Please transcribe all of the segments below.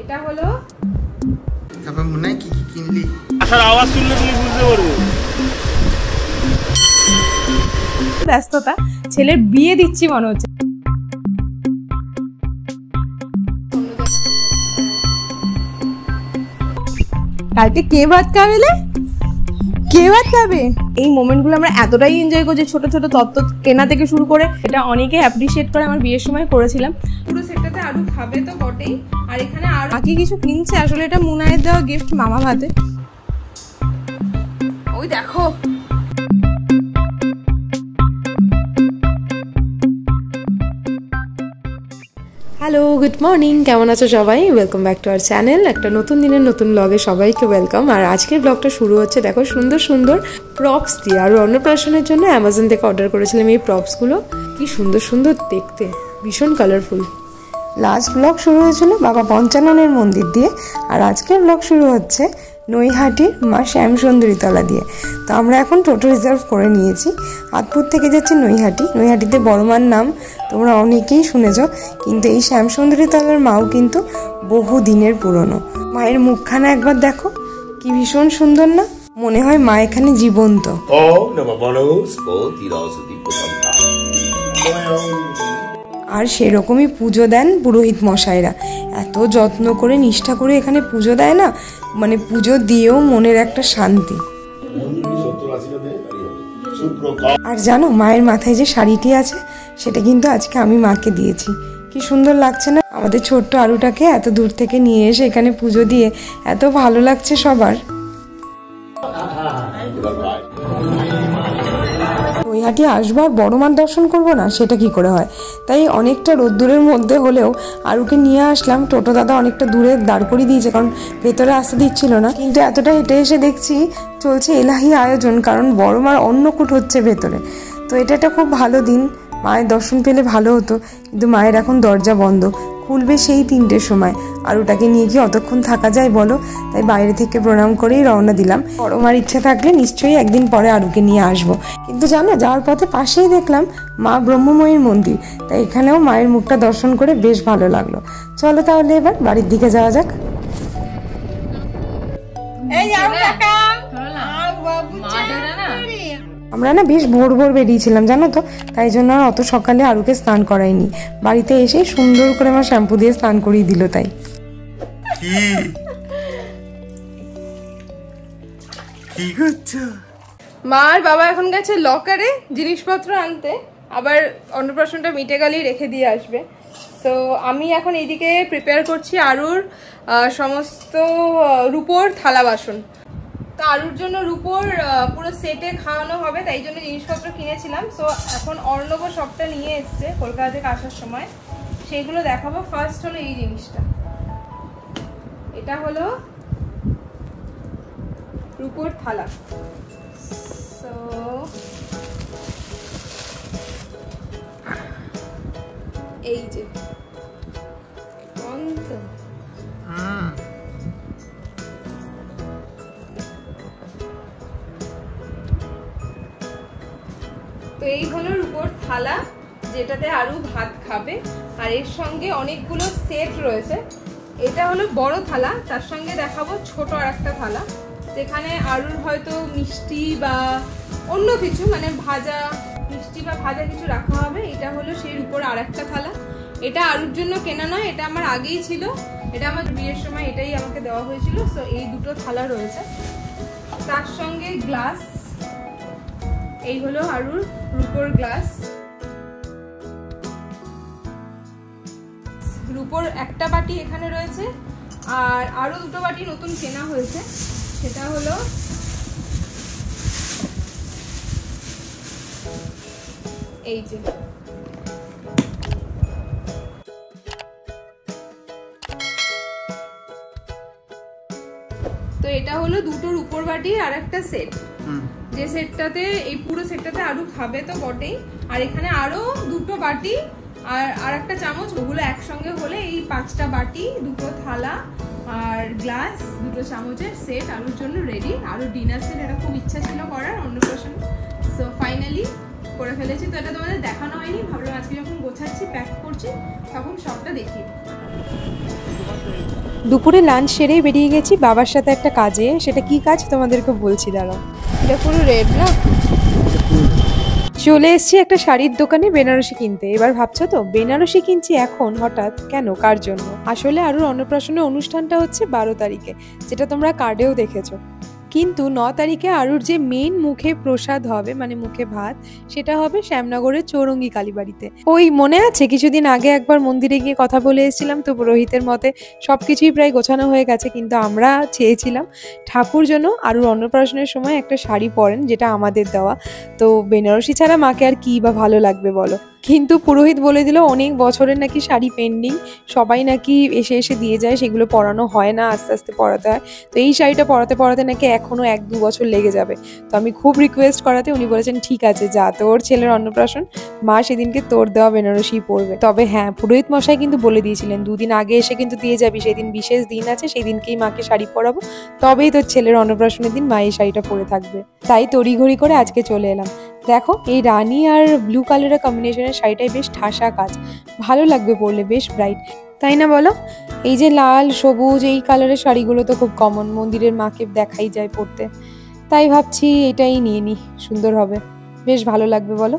এটা হলো তারপর মনে হয় কি কি কিনলি আসার আওয়াজ শুনলে তুমি বুঝতে পারবে। ব্যস্ততা, ছেলের বিয়ে দিচ্ছি মনে হচ্ছে। কালকে কে ভাত খাবে? কে ভাত খাবে? এই মোমেন্টগুলো আমরা এতটাই এনজয় করছি, ছোট ছোট তত্ত্ব কেনা থেকে শুরু করে। এটা অনেকে অ্যাপ্রিসিয়েট করে, আমার বিয়ের সময় করেছিলাম। পুরো সেটটাতে আরো খাবে তো বটেই, আর এখানে আর বাকি কিছু কিনছে। আসলে এটা মুনায়ের দেওয়া গিফট মামা ভাতে। ওই দেখো হ্যালো, গুড মর্নিং, কেমন আছো সবাই? Welcome back to our channel. একটা নতুন দিনের নতুন ব্লগে সবাইকে ওয়েলকাম। আর আজকের ব্লগটা শুরু হচ্ছে দেখো সুন্দর সুন্দর প্রপস দিয়ে। আর অন্নপ্রাশনের জন্য অ্যামাজন থেকে অর্ডার করেছিলাম এই প্রপসগুলো। কি সুন্দর সুন্দর দেখতে, ভীষণ কালারফুল। লাস্ট ব্লগ শুরু হয়েছিল বাবা পঞ্চাননের মন্দির দিয়ে, আর আজকের ব্লগ শুরু হচ্ছে নৈহাটির মা শ্যামসুন্দরী তলা দিয়ে। তো আমরা এখন টোটো রিজার্ভ করে নিয়েছি। আতপুর থেকে যাচ্ছি নৈহাটি। নৈহাটিতে বড় মার নাম তোমরা অনেকেই শুনেছ, কিন্তু এই শ্যামসুন্দরী তলার মাও কিন্তু বহু দিনের পুরনো। মায়ের মুখখানা একবার দেখো, কি ভীষণ সুন্দর না? মনে হয় মা এখানে জীবন্ত। আর সেরকমই পুজো দেন পুরোহিত মশাইরা। এত যত্ন করে নিষ্ঠা করে এখানে পুজো দেয় না, মানে পুজো দিয়েও মনের একটা শান্তি। আর জানো মায়ের মাথায় যে শাড়িটি আছে সেটা কিন্তু আজকে আমি মাকে দিয়েছি। কি সুন্দর লাগছে না? আমাদের ছোট্ট আরুটাকে এত দূর থেকে নিয়ে এসে এখানে পুজো দিয়ে এত ভালো লাগছে সবার। নৈহাটি আসবো আর বড় মার দর্শন করবো না, সেটা কি করে হয়? তাই অনেকটা রোদ্দুরের মধ্যে হলেও আরুকে নিয়ে আসলাম। টোটো দাদা অনেকটা দূরে দাঁড় করিয়ে দিয়েছে, কারণ ভেতরে আসতে দিচ্ছিল না। কিন্তু এতটা হেঁটে এসে দেখছি চলছে এলাহি আয়োজন, কারণ বড় মার অন্নকূট হচ্ছে ভেতরে। তো এটা একটা খুব ভালো দিন, মায়ের দর্শন পেলে ভালো হতো, কিন্তু মায়ের এখন দরজা বন্ধ, খুলবে সেই 3টের সময়। আর ওটাকে নিয়ে কি অতক্ষণ থাকা যায় বলো? তাই বাইরে থেকে প্রণাম করেই রওনা দিলাম। বড় মার ইচ্ছা থাকলে নিশ্চয়ই একদিন পরে আরুকে নিয়ে আসবো। কিন্তু জানো, যাওয়ার পথে পাশেই দেখলাম মা ব্রহ্মময়ীর মন্দির, তাই এখানেও মায়ের মুখটা দর্শন করে বেশ ভালো লাগলো। চলো তাহলে এবার বাড়ির দিকে যাওয়া যাক। আমরা না বেশ ভোর ভোর বেরিয়েছিলাম জানো তো, তাই জন্য আর অত সকালে আরুকে স্নান করাইনি। বাড়িতে এসে সুন্দর করে আমার শ্যাম্পু দিয়ে স্নান করিয়ে দিল। তাই কি করছো? মা আর বাবা এখন গেছে লকারে জিনিসপত্র আনতে, আবার অন্নপ্রাশনটা মিটে গেলেই রেখে দিয়ে আসবে। তো আমি এখন এইদিকে প্রিপেয়ার করছি আরুর সমস্ত রূপোর থালা বাসন। তো আরুর জন্য রূপোর পুরো সেটে খাওয়ানো হবে, তাই জন্য জিনিসপত্র কিনেছিলাম। সো এখন অর্ণব সবটা নিয়ে এসছে কলকাতা থেকে আসার সময়, সেইগুলো দেখাবো। ফার্স্ট হলো এই জিনিসটা, এটা হলো রূপোর থালা। সো এই যে তো এই হলো রূপোর থালা, যেটাতে আরু ভাত খাবে। আর এর সঙ্গে অনেকগুলো সেট রয়েছে। এটা হলো বড় থালা, তার সঙ্গে দেখাবো ছোট আর একটা থালা, যেখানে আরুর হয়তো মিষ্টি বা অন্য কিছু, মানে ভাজা মিষ্টি বা ভাজা কিছু রাখা হবে। এটা হলো সেই রূপোর আর একটা থালা। এটা আরুর জন্য কেনা নয়, এটা আমার আগেই ছিল, এটা আমার বিয়ের সময় এটাই আমাকে দেওয়া হয়েছিল। সো এই দুটো থালা রয়েছে, তার সঙ্গে গ্লাস। এই হলো আরুর রূপোর গ্লাস। রূপোর একটা বাটি এখানে রয়েছে, আর আরো দুটো বাটি নতুন কেনা হয়েছে। সেটা হলো এই যে, তো এটা হলো দুটো রূপোর বাটি আর একটা সেট, যে সেটটাতে এই পুরো সেটটাতে আরু খাবে তো বটেই। আর এখানে আরো দুটো বাটি আর একটা চামচ, ওগুলো একসঙ্গে হলে এই 5টা বাটি, দুটো থালা আর গ্লাস, দুটো চামচের সেট আরুর জন্য রেডি। আরো ডিনার সেট, এটা খুব ইচ্ছা ছিল করার অন্নপ্রাশন। সো ফাইনালি করে ফেলেছি। তো এটা তোমাদের দেখানো হয়নি, ভাবলাম আজকে যখন গোছাচ্ছি প্যাক করছি তখন সবটা দেখি। দুপুরে লাঞ্চ সেরেই বেরিয়ে গেছি বাবার সাথে একটা কাজে। সেটা কি কাজ তোমাদেরকে বলছি, দাঁড়াও। এটা পুরো রেড না? চলে এসেছি একটা শাড়ির দোকানে বেনারসি কিনতে। এবার ভাবছো তো বেনারসি কিনছি এখন হঠাৎ কেন, কার জন্য? আসলে আরুর অন্নপ্রাশনের অনুষ্ঠানটা হচ্ছে 12 তারিখে, যেটা তোমরা কার্ডেও দেখেছো। কিন্তু 9 তারিখে আরুর যে মেন মুখে প্রসাদ হবে, মানে মুখে ভাত, সেটা হবে শ্যামনগরের চৌরঙ্গি কালীবাড়িতে। ওই মনে আছে কিছুদিন আগে একবার মন্দিরে গিয়ে কথা বলে এসেছিলাম, তো পুরোহিতের মতে সবকিছুই প্রায় গোছানো হয়ে গেছে, কিন্তু আমরা চেয়েছিলাম ঠাকুর যেন আরুর অন্নপ্রাশনের সময় একটা শাড়ি পরেন, যেটা আমাদের দেওয়া। তো বেনারসি ছাড়া মাকে আর কি বা ভালো লাগবে বলো। কিন্তু পুরোহিত বলে দিল অনেক বছরের নাকি শাড়ি পেন্ডিং, সবাই নাকি এসে এসে দিয়ে যায়, সেগুলো পরানো হয় না, আস্তে আস্তে পরাতে হয়। তো এই শাড়িটা পরাতে পরাতে নাকি এখনো 1-2 বছর লেগে যাবে। তো আমি খুব রিকোয়েস্ট করাতে উনি বলেছেন ঠিক আছে যা, তোর ছেলের অন্নপ্রাশন, মা সেদিনকে তোর দেওয়া বেনারসি পরবে। তবে হ্যাঁ, পুরোহিত মশাই কিন্তু বলে দিয়েছিলেন 2 দিন আগে এসে কিন্তু দিয়ে যাবি, সেদিন বিশেষ দিন আছে, সেই দিনকেই মাকে শাড়ি পরাবো, তবেই তোর ছেলের অন্নপ্রাশনের দিন মা এই শাড়িটা পরে থাকবে। তাই তড়িঘড়ি করে আজকে চলে এলাম। দেখো এই রানী আর ব্লু কালারের কম্বিনেশনের শাড়িটাই বেশ ঠাসা কাজ, ভালো লাগবে পরলে, বেশ ব্রাইট, তাই না বলো? এই যে লাল সবুজ এই কালারের শাড়িগুলো তো খুব কমন, মন্দিরের মাকে দেখাই যায় পরতে, তাই ভাবছি এটাই নিয়ে নিই, সুন্দর হবে, বেশ ভালো লাগবে বলো।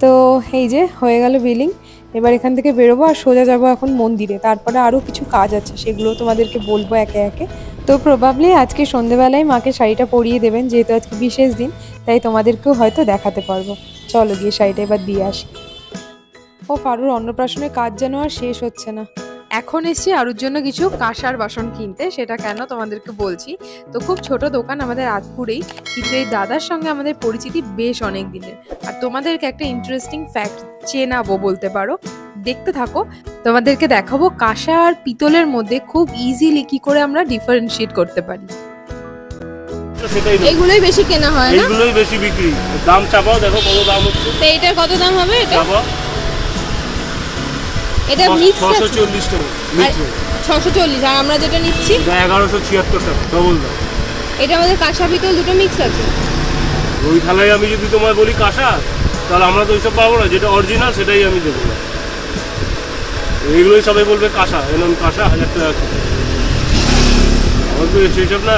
তো এই যে হয়ে গেল বিলিং, এবার এখান থেকে বেরোবো আর সোজা যাবো এখন মন্দিরে। তারপরে আরও কিছু কাজ আছে, সেগুলো তোমাদেরকে বলবো একে একে। তো প্রবাবলি আজকে সন্ধেবেলায় মাকে শাড়িটা পরিয়ে দেবেন, যেহেতু আজকে বিশেষ দিন, তাই তোমাদেরকেও হয়তো দেখাতে পারবো। চলো গিয়ে শাড়িটা এবার দিয়ে আসি। ও আরুর অন্নপ্রাশনের কাজ যেন আর শেষ হচ্ছে না। এখন এসছি আরুর জন্য কিছু কাঁসার বাসন কিনতে, সেটা কেন তোমাদেরকে বলছি। তো খুব ছোট দোকান আমাদের আতপুরেই, কিন্তু এই দাদার সঙ্গে আমাদের পরিচিতি বেশ অনেক দিনের। আর তোমাদেরকে একটা ইন্টারেস্টিং ফ্যাক্ট চেনাবো বলতে পারো, দেখতে থাকো। তোমাদেরকে দেখাবো কাঁসা আর পিতলের মধ্যে খুব ইজিলি কি করে আমরা ডিফারেন্সিয়েট করতে পারি। সেটাই নেবো। এগুলোই বেশি কেনা হয় না? এইগুলোই বেশি বিক্রি। দাম চাপাও, দেখো কত দাম হচ্ছে। তো এটার কত দাম হবে? এটা চাপাও এটা মিক্স আছে 640 টাকা মিক্স। 640, আর আমরা যেটা নিচ্ছি এটা 1176 টাকা ডবল দাম। এটা আমাদের কাঁসা পিতল দুটো মিক্স আছে। ওই থালায় আমি যদি তোমায় বলি কাঁসা, তাহলে আমরা তো ওইসব পাবো না, যেটা অরিজিনাল সেটাই আমি দেবো। এইগুলোই সবাই বলবে কাঁসা, এরকম কাঁসা 1000 টাকা। আমার তো সেইসব না,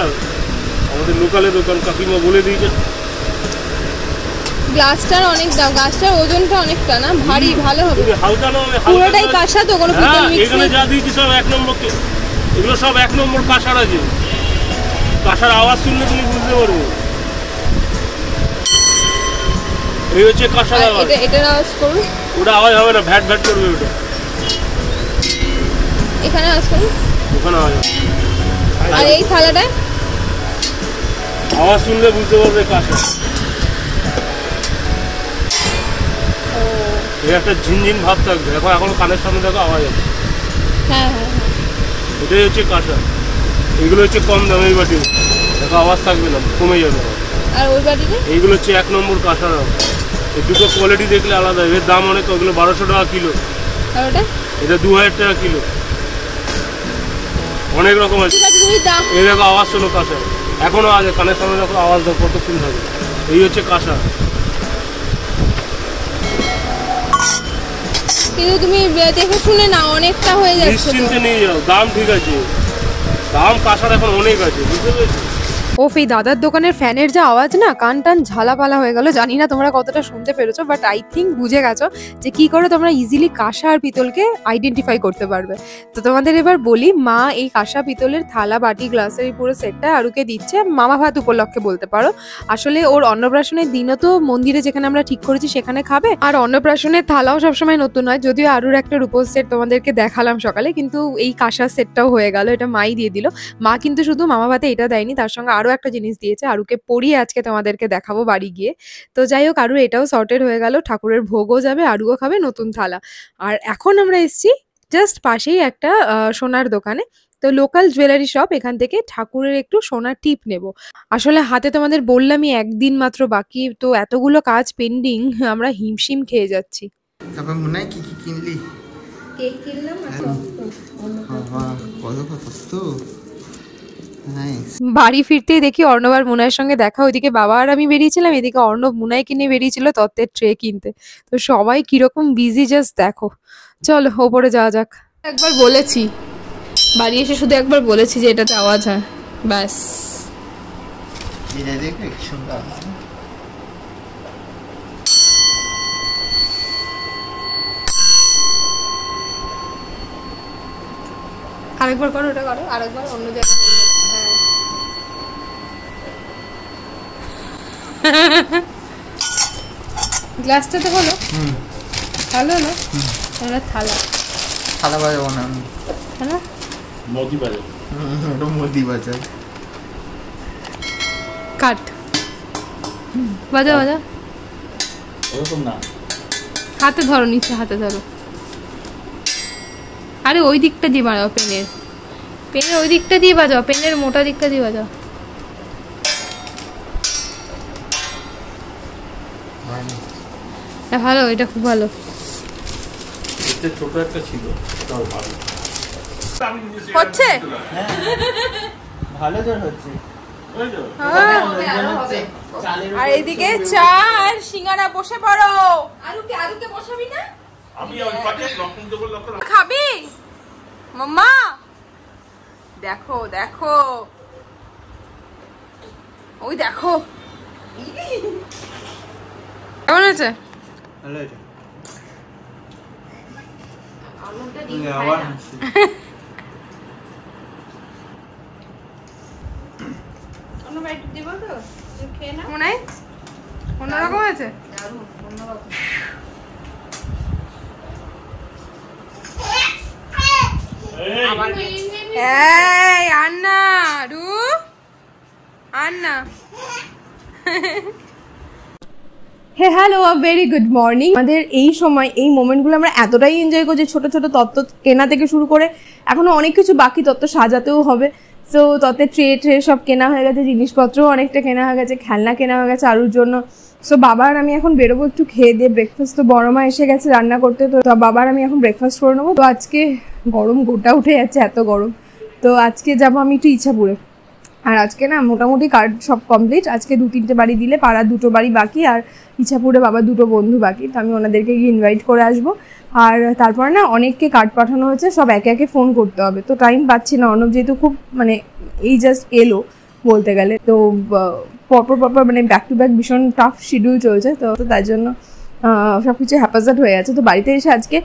আমাদের লোকালে দোকান কাকিমা বলে দিয়েছে। গ্লাসটার অনেক দাম, গ্লাসটার ওজনটা অনেকটা না, ভারী, ভালো হবে। হালকা না, পুরোটাই কাঁসা তো, কোনো পিতল মিক্স এখানে যা দিয়েছি সব 1 নম্বর, এগুলো সব 1 নম্বর কাঁসার আছে। কাঁসার আওয়াজ শুনলে তুমি বুঝতে পারবে। এই হচ্ছে কাঁসার আওয়াজ। এটার আওয়াজ করুন। ওটা আওয়াজ হবে না, ভ্যাট ভ্যাট করবে ওটা। এখানে আওয়াজ করুন, ওখানে আওয়াজ হবে। আর এই থালাটা আওয়াজ শুনলে বুঝতে পারবে কাঁসা। এই একটা ঝিনঝিন ভাব থাকবে, দেখো এখনো কানের সামনে দেখো আওয়াজ আছে। হ্যাঁ হ্যাঁ, এটাই হচ্ছে কাঁসা। এগুলো হচ্ছে কম দামের বাটি, দেখো আওয়াজ থাকবে না, কমে যাবে। আর ওই বাটিতে এইগুলো হচ্ছে 1 নম্বর কাঁসা। এই দুটো কোয়ালিটি দেখলে আলাদা, এর দাম অনেক, ওগুলো 1200 টাকা কিলো, আর ওটা এটা 2000 টাকা কিলো, অনেক রকম আছে। ঠিক আছে, তুমি দাম। এই দেখো আওয়াজ শোনো কাঁসা, এখনো আছে কানের সামনে দেখো আওয়াজ, দেখো কতক্ষণ থাকে। এই হচ্ছে কাঁসা। কিন্তু তুমি দেখে শুনে না, অনেকটা হয়ে যাচ্ছে। নিশ্চিন্তে নিয়ে যাও, দাম ঠিক আছে, দাম কাঁসার এখন অনেক আছে, বুঝতে পেরেছো? ওফ, এই দাদার দোকানের ফ্যানের যা আওয়াজ না, কান টান ঝালাপালা হয়ে গেল। জানি না তোমরা কতটা শুনতে পেরেছো, বাট আই থিঙ্ক বুঝে গেছো যে কি করে তোমরা ইজিলি কাঁসা আর পিতলকে আইডেন্টিফাই করতে পারবে। তো তোমাদের এবার বলি, মা এই কাঁসা পিতলের থালা বাটি গ্লাসের এই পুরো সেটটা আরুকে দিচ্ছে মামা ভাত উপলক্ষে বলতে পারো। আসলে ওর অন্নপ্রাশনের দিনও তো মন্দিরে যেখানে আমরা ঠিক করেছি সেখানে খাবে, আর অন্নপ্রাশনের থালাও সবসময় নতুন হয়। যদিও আরুর একটা রূপোর সেট তোমাদেরকে দেখালাম সকালে, কিন্তু এই কাঁসার সেটটাও হয়ে গেল, এটা মাই দিয়ে দিল। মা কিন্তু শুধু মামা ভাতে এটা দেয়নি, তার সঙ্গে আরো একটা জিনিস দিয়েছে, আরুকে পরিয়ে আজকে তোমাদেরকে দেখাবো বাড়ি গিয়ে। তো যাই হোক, আরু এটাও সর্টেড হয়ে গেল, ঠাকুরের ভোগও যাবে, আরুও খাবে নতুন থালা। আর এখন আমরা এসেছি জাস্ট পাশেই একটা সোনার দোকানে। তো লোকাল জুয়েলারি শপ, এখান থেকে ঠাকুরের একটু সোনার টিপ নেব। আসলে হাতে তোমাদের বললামই একদিন মাত্র বাকি, তো এতগুলো কাজ পেন্ডিং, আমরা হিমশিম খেয়ে যাচ্ছি। তারপর মনে হয় কি কি কিনলি? কেক কিনলাম আর বাবা কত কত। বাড়ি ফিরতেই দেখি অর্ণব আর মুনায়ের সঙ্গে দেখা, ওইদিকে বাবা আর আমি বেরিয়েছিলাম, এদিকে অর্ণব মুনায় কিনে বেরিয়েছিল তত্ত্বের ট্রে কিনতে। তো সবাই কিরকম বিজি জাস্ট দেখো। চলো ওপরে যাওয়া যাক। একবার বলেছি বাড়ি এসে শুধু একবার বলেছি যে এটাতে আওয়াজ হয়, ব্যাস। এটা দেখে কি সুন্দর। আরেকবার করো, ওটা করো, আরেকবার অন্য জায়গায়। হ্যাঁ, গ্লাসটাতে হলো, ভালো না? আমরা থালা থালা বাজাবো না আমি, থালা মোদি বাজে, ওটা মোদি বাজার। কাট, বাজা বাজা, ওরকম না, হাতে ধরো, নিচে হাতে ধরো। আরে ওই দিকটা দিয়ে বাজাও, পেনের ওই দিকটা দিয়ে বাজাও, পেনের মোটা দিকটা দিয়ে বাজাও। ভালো, এটা খুব ভালো। এটা ছোট একটা ছিল, এটাও ভালো হচ্ছে, ভালো জোর হচ্ছে। আর এদিকে চা আর সিঙ্গারা, বসে পড়ো। আরুকে বসাবি না? আমি ওই পাশে লক্ষণ দেব, লক্ষণ খাবি মাম্মা? দেখো দেখো, ওই দেখো কেমন আছে। ভালো আছে। অন্যরকম আছে। এই আন্না, রু আন্না। Hey hello, very good morning. আমাদের এই সময় এই মোমেন্টগুলো আমরা এতটাই এনজয় করছি, ছোট ছোট তত্ত্ব কেনা থেকে শুরু করে এখনো অনেক কিছু বাকি, তত্ত্ব সাজাতেও হবে। সো তত্ত্বের ট্রে সব কেনা হয়ে গেছে, জিনিসপত্রও অনেকটা কেনা হয়ে গেছে, খেলনা কেনা হয়ে গেছে আরুর জন্য। সো বাবা আর আমি এখন বেরোবো একটু খেয়ে দিয়ে ব্রেকফাস্ট। তো বড় মা এসে গেছে রান্না করতে, তো বাবা আর আমি এখন ব্রেকফাস্ট করে নেবো। তো আজকে গরম গোটা উঠে যাচ্ছে, এত গরম। তো আজকে যাবো আমি একটু ইচ্ছাপুরে। আর আজকে না মোটামুটি কার্ড সব কমপ্লিট। আজকে 2-3টে বাড়ি দিলে, পাড়ার 2টো বাড়ি বাকি, আর ইচ্ছাপুরে বাবার 2টো বন্ধু বাকি। তো আমি ওনাদেরকে গিয়ে ইনভাইট করে আসবো। আর তারপর না অনেককে কার্ড পাঠানো হয়েছে, সব একে একে ফোন করতে হবে। তো টাইম পাচ্ছি না, অর্ণব যেহেতু খুব মানে এই জাস্ট এলো বলতে গেলে, তো পরপর মানে ব্যাক টু ব্যাক ভীষণ টাফ শিডিউল চলছে। তো তার জন্য সব কিছু হ্যাপাজার্ড হয়ে আছে। তো বাড়িতে এসে আজকে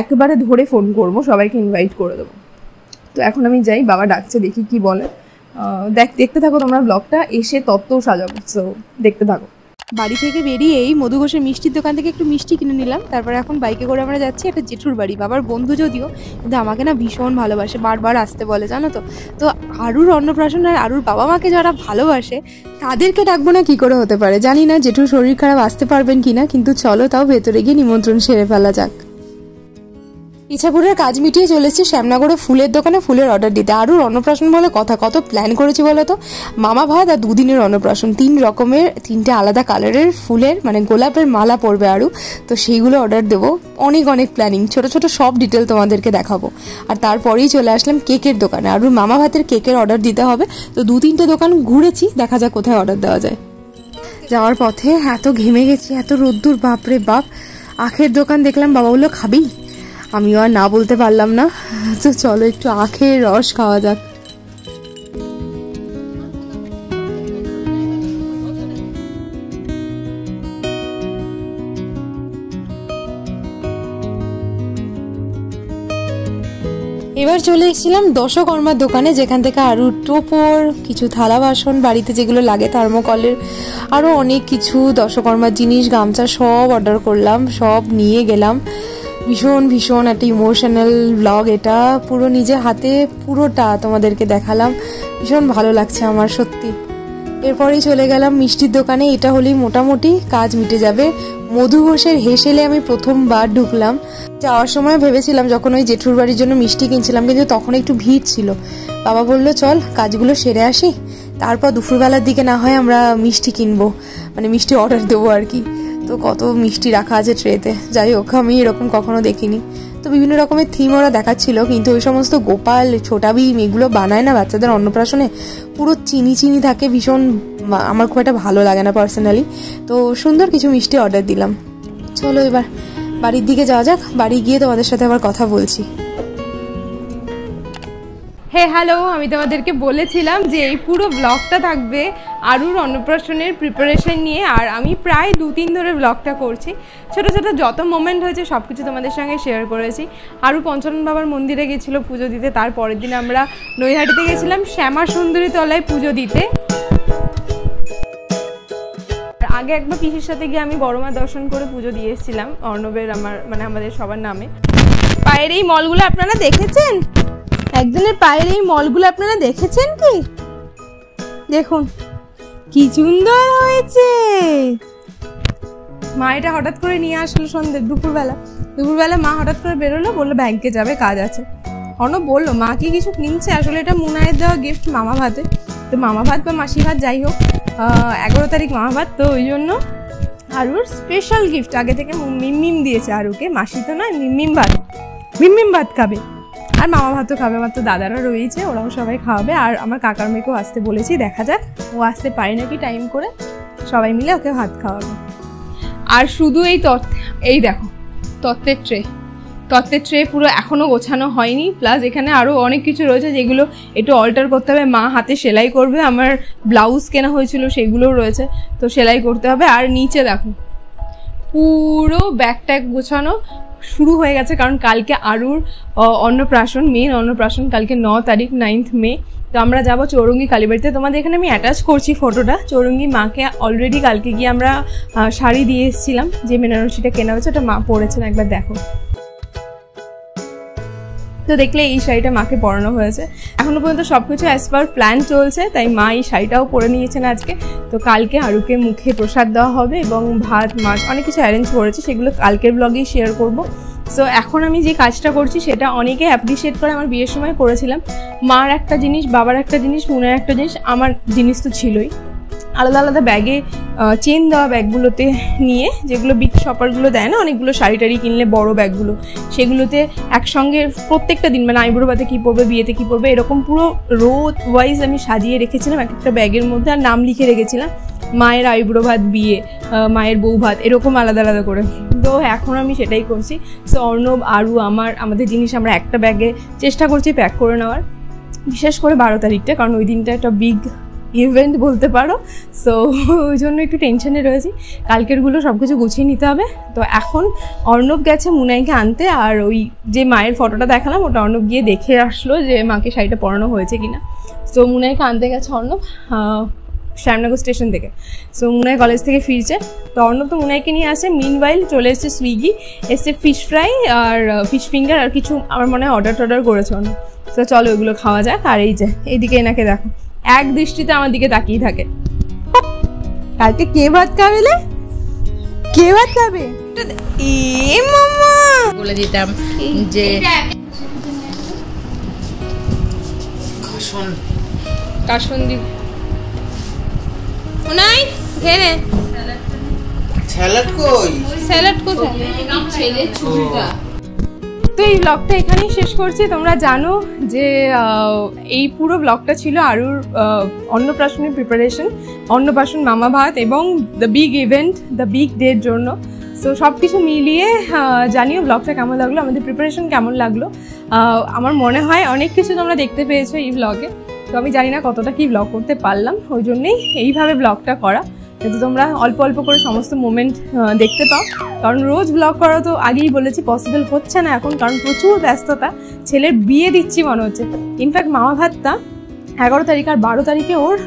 একেবারে ধরে ফোন করবো, সবাইকে ইনভাইট করে দেবো। তো এখন আমি যাই, বাবা ডাকছে, দেখি কি বলে। দেখতে থাকো তোমরা ব্লগটা, এসে তত্ত্বও সাজাবো। সো দেখতে থাকো। বাড়ি থেকে বেরিয়েই মধু ঘোষের মিষ্টির দোকান থেকে একটু মিষ্টি কিনে নিলাম। তারপরে এখন বাইকে করে আমরা যাচ্ছি একটা জেঠুর বাড়ি, বাবার বন্ধু যদিও, কিন্তু আমাকে না ভীষণ ভালোবাসে, বারবার আসতে বলে, জানো তো। তো আরুর অন্নপ্রাশন আর আরুর বাবা মাকে যারা ভালোবাসে তাদেরকে ডাকবো না কি করে হতে পারে, জানি না জেঠুর শরীর খারাপ, আসতে পারবেন কিনা, কিন্তু চলো তাও ভেতরে গিয়ে নিমন্ত্রণ সেরে ফেলা যাক। ইচ্ছাপুরের কাজ মিটিয়ে চলেছি শ্যামনগরে ফুলের দোকানে ফুলের অর্ডার দিতে। আরুর অন্নপ্রাশন বলে কথা, কত প্ল্যান করেছি বলো তো। মামা ভাত আর 2 দিনের অন্নপ্রাশন, 3 রকমের 3টে আলাদা কালারের ফুলের মানে গোলাপের মালা পরবে আরু। তো সেইগুলো অর্ডার দেবো, অনেক প্ল্যানিং, ছোট ছোট সব ডিটেল তোমাদেরকে দেখাবো। আর তারপরেই চলে আসলাম কেকের দোকানে, আরুর মামা ভাতের কেকের অর্ডার দিতে হবে। তো 2-3টে দোকান ঘুরেছি, দেখা যাক কোথায় অর্ডার দেওয়া যায়। যাওয়ার পথে এত ঘেমে গেছি, এত রোদ্দুর, বাপরে বাপ। আখের দোকান দেখলাম, বাবা বললো খাবি, আমিও আর না বলতে পারলাম না। তো চলো একটু আখের রস খাওয়া যাক। এবার চলে এসেছিলাম দশকর্মার দোকানে, যেখান থেকে আরও টোপর, কিছু থালা বাসন, বাড়িতে যেগুলো লাগে থার্মোকলের, আরও অনেক কিছু দশকর্মার জিনিস, গামছা সব অর্ডার করলাম, সব নিয়ে গেলাম। ভীষণ একটা ইমোশনাল ব্লগ এটা, পুরো নিজে হাতে পুরোটা তোমাদেরকে দেখালাম, ভীষণ ভালো লাগছে আমার সত্যি। এরপরেই চলে গেলাম মিষ্টির দোকানে, এটা হলেই মোটামুটি কাজ মিটে যাবে। মধু ঘোষের হেসেলে আমি প্রথমবার ঢুকলাম। যাওয়ার সময় ভেবেছিলাম যখন ওই জেঠুর বাড়ির জন্য মিষ্টি কিনছিলাম, কিন্তু তখন একটু ভিড় ছিল। বাবা বললো চল কাজগুলো সেরে আসি, তারপর দুপুরবেলার দিকে না হয় আমরা মিষ্টি কিনবো, মানে মিষ্টি অর্ডার দেবো আর কি। তো কত মিষ্টি রাখা আছে ট্রেতে, যাই হোক আমি এরকম কখনো দেখিনি। তো বিভিন্ন রকমের থিম ওরা দেখাচ্ছিল, কিন্তু ওই সমস্ত গোপাল, ছোটা ভীম এগুলো বানায় না বাচ্চাদের অন্নপ্রাশনে, পুরো চিনি থাকে, ভীষণ আমার খুব একটা ভালো লাগে না পার্সোনালি। তো সুন্দর কিছু মিষ্টি অর্ডার দিলাম। চলো এবার বাড়ির দিকে যাওয়া যাক, বাড়ি গিয়ে তোমাদের সাথে আবার কথা বলছি। হ্যালো, আমি তোমাদেরকে বলেছিলাম যে এই পুরো ব্লগটা থাকবে আরুর অন্নপ্রাশনের প্রিপারেশন নিয়ে। আর আমি প্রায় 2-3 ধরে ব্লগটা করছি, ছোটো ছোটো যত মোমেন্ট হয়েছে সব কিছু তোমাদের সঙ্গে শেয়ার করেছি। আরু পঞ্চানন বাবার মন্দিরে গেছিলো পুজো দিতে, তার পরের দিন আমরা নৈহাটিতে গেছিলাম শ্যামা সুন্দরী তলায় পুজো দিতে। আগে একবার পিসির সাথে গিয়ে আমি বড়মা দর্শন করে পুজো দিয়ে এসেছিলাম অর্ণবের, আমাদের সবার নামে। পায়ের এই মলগুলো আপনারা দেখেছেন? একজনের পায়ের এই মলগুলো আপনারা দেখেছেন কি? দেখুন কি সুন্দর হয়েছে। মা এটা হঠাৎ করে নিয়ে আসলো দুপুরবেলা মা হঠাৎ করে বেরোলো, বললো ব্যাংকে যাবে, কাজ আছে। অর্ণব বললো মা কি কিছু কিনছে, আসলে এটা মুনায়ের দেওয়া গিফট মামা ভাতে। তো মামা ভাত বা মাসি ভাত যাই হোক, 11 তারিখ মামা ভাত, তো ওই জন্য আরুর স্পেশাল গিফট আগে থেকে মিম দিয়েছে আরুকে। মাসি তো নয়, মিম ভাত খাবে, আর মামা ভাতও খাবে। আমার তো দাদারা রয়েছে, ওরাও সবাই খাওয়াবে। আর আমার কাকার মেয়েকেও আসতে বলেছি, দেখা যাক ও আসতে পারে নাকি টাইম করে, সবাই মিলে ওকে ভাত খাওয়াবে। আর শুধু এই দেখো তত্ত্বের ট্রে পুরো এখনও গোছানো হয়নি, প্লাস এখানে আরও অনেক কিছু রয়েছে যেগুলো একটু অল্টার করতে হবে। মা হাতে সেলাই করবে, আমার ব্লাউজ কেনা হয়েছিল সেগুলোও রয়েছে, তো সেলাই করতে হবে। আর নিচে দেখো পুরো ব্যাগ ট্যাগ গোছানো শুরু হয়ে গেছে, কারণ কালকে আরুর অন্নপ্রাশন, মেন অন্নপ্রাশন কালকে 9 তারিখ 9th মে। তো আমরা যাবো চৌরঙ্গি কালীবাড়িতে। তোমাদের এখানে আমি অ্যাটাচ করছি ফটোটা। চৌরঙ্গি মাকে অলরেডি কালকে গিয়ে আমরা শাড়ি দিয়ে এসেছিলাম, যে বেনারসিটা কেনা হয়েছে ওটা মা পরেছেন, একবার দেখো। তো দেখলে এই শাড়িটা মাকে পরানো হয়েছে। এখনো পর্যন্ত সব কিছু অ্যাজ পার প্ল্যান চলছে, তাই মা এই শাড়িটাও পরে নিয়েছেন আজকে। তো কালকে আরুকে মুখে প্রসাদ দেওয়া হবে এবং ভাত মাছ অনেক কিছু অ্যারেঞ্জ করেছি, সেগুলো কালকের ব্লগেই শেয়ার করব। সো এখন আমি যে কাজটা করছি সেটা অনেকে অ্যাপ্রিসিয়েট করে, আমার বিয়ের সময় করেছিলাম। মার একটা জিনিস, বাবার একটা জিনিস, মুনের একটা জিনিস, আমার জিনিস তো ছিলই। আলাদা আলাদা ব্যাগে চেন দেওয়া ব্যাগগুলোতে নিয়ে, যেগুলো বিগ শপারগুলো দেয় না অনেকগুলো শাড়ি টাড়ি কিনলে বড় ব্যাগগুলো, সেগুলোতে একসঙ্গে প্রত্যেকটা দিন মানে আইবুড়ো ভাতে কী পরবে, বিয়েতে কী পরবে, এরকম পুরো রো ওয়াইজ আমি সাজিয়ে রেখেছিলাম এক একটা ব্যাগের মধ্যে। আর নাম লিখে রেখেছিলাম, মায়ের আইবুড়ো ভাত, বিয়ে, মায়ের বউ ভাত, এরকম আলাদা আলাদা করে। তো এখন আমি সেটাই করছি। সো অর্ণব, আরু, আমাদের জিনিস আমরা একটা ব্যাগে চেষ্টা করছি প্যাক করে নেওয়ার, বিশেষ করে 12 তারিখটা, কারণ ওই দিনটা একটা বিগ ইভেন্ট বলতে পারো। সো ওই জন্য একটু টেনশনে রয়েছি, কালকেরগুলো সব কিছু গুছিয়ে নিতে হবে। তো এখন অর্ণব গেছে মুনাইকে আনতে, আর ওই যে মায়ের ফটোটা দেখালাম ওটা অর্ণব গিয়ে দেখে আসলো যে মাকে শাড়িটা পরানো হয়েছে কিনা। সো মুনাইকে আনতে গেছে অর্ণব শ্যামনগর স্টেশন থেকে। সো মুনাই কলেজ থেকে ফিরছে, তো অর্ণব তো মুনাইকে নিয়ে আসে। মিনওয়াইল চলে এসছে সুইগি, এসছে ফিশ ফ্রাই আর ফিশ ফিঙ্গার আর কিছু আমার মনে হয় অর্ডার করেছে অর্ণব। তো চলো ওইগুলো খাওয়া যাক। আর এই যে এইদিকে এনাকে দেখো, এক দৃষ্টিতে আমার দিকে তাকিয়ে থাকে। কালকে কে ভাত খাবে? কে ভাত খাবে? এ মামা বলে দিতাম যে কাসুন্দি নাই ঘেরে স্যালাড কই? স্যালাড কোথায়? ছেলে ছুরিটা। তো এই ব্লগটা এখানেই শেষ করছি। তোমরা জানো যে এই পুরো ব্লগটা ছিল আরুর অন্নপ্রাশনের প্রিপারেশন, অন্নপ্রাশন, মামা ভাত এবং the big event, the big ডের জন্য। সো সব কিছু মিলিয়ে জানিও ব্লগটা কেমন লাগলো, আমাদের প্রিপারেশন কেমন লাগলো। আমার মনে হয় অনেক কিছু তোমরা দেখতে পেয়েছো এই ব্লগে। তো আমি জানি না কতটা কি ব্লগ করতে পারলাম, ওই জন্যেই এইভাবে ব্লগটা করা, যাতে তোমরা অল্প অল্প করে সমস্ত মোমেন্ট দেখতে পাও। কারণ রোজ ব্লগ করা তো আগেই বলেছি পসিবল হচ্ছে না এখন, কারণ প্রচুর ব্যস্ততা। ছেলের বিয়ে দিচ্ছি মনে হচ্ছে। ইনফ্যাক্ট মামা ভাতটা 11 তারিখ আর 12 তারিখে ওর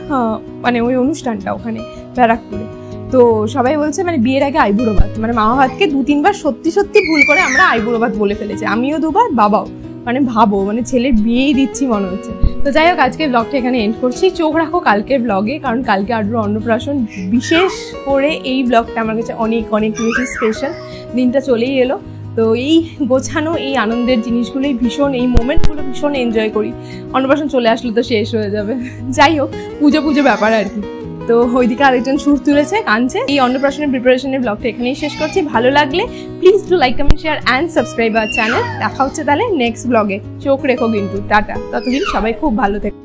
মানে ওই অনুষ্ঠানটা ওখানে ব্যারাকপুরে। তো সবাই বলছে মানে বিয়ের আগে আইবুড়ো ভাত, মানে মামা ভাতকে 2-3 বার সত্যি ভুল করে আমরা আইবুড়ো ভাত বলে ফেলেছি, আমিও 2 বার, বাবাও। মানে ভাবো, মানে ছেলের বিয়েই দিচ্ছি মনে হচ্ছে। তো যাই হোক, আজকের ব্লগটা এখানে এন্ড করছি। চোখ রাখো কালকের ব্লগে, কারণ কালকে আরুর অন্নপ্রাশন। বিশেষ করে এই ব্লগটা আমার কাছে অনেক বেশি স্পেশাল। দিনটা চলেই এলো, তো এই গোছানো এই আনন্দের জিনিসগুলোই ভীষণ, এই মোমেন্টগুলো ভীষণ এনজয় করি। অন্নপ্রাশন চলে আসলে তো শেষ হয়ে যাবে। যাই হোক, পুজো ব্যাপার আর কি। তো ওইদিকে আরেকজন সুর তুলেছে, কাঁদছে। এই অন্নপ্রাশনের প্রিপারেশনের ব্লগটা এখানেই শেষ করছি। ভালো লাগলে please do like, comment, share and subscribe our channel. দেখা হচ্ছে তাহলে নেক্সট ব্লগে। চোখ রেখো কিন্তু। টাটা। ততদিন সবাই খুব ভালো থেকো।